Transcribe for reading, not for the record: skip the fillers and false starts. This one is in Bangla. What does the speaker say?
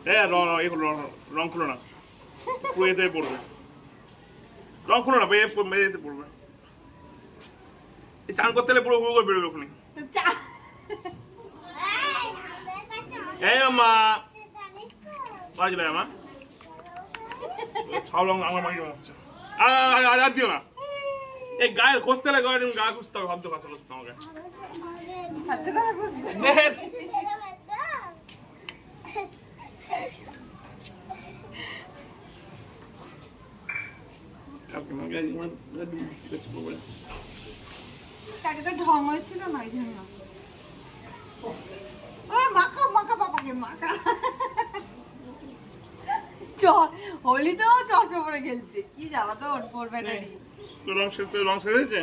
রং খুলো না, পুরো এতে পড়বে। রং খুলো না, এতে পড়বে। চান করতে হলে পুরো পুরো করে বেরোবে ওখানে। এই মা বাজলে মা সব রং আমার মাকে হচ্ছে। আর দিও না, এই গায়ে খুঁজতে হলে গা খুঁজতে হবে, শব্দ কথা খুঁজতে আমাকে। ঢং হয়েছিল না, এই জন্য মাখা মাখা বাবাকে মাখা। হোলিতেও চশমা পরে খেলছে, কি জ্বালা তো ওর ব্যাটারি। রং সেরেছে?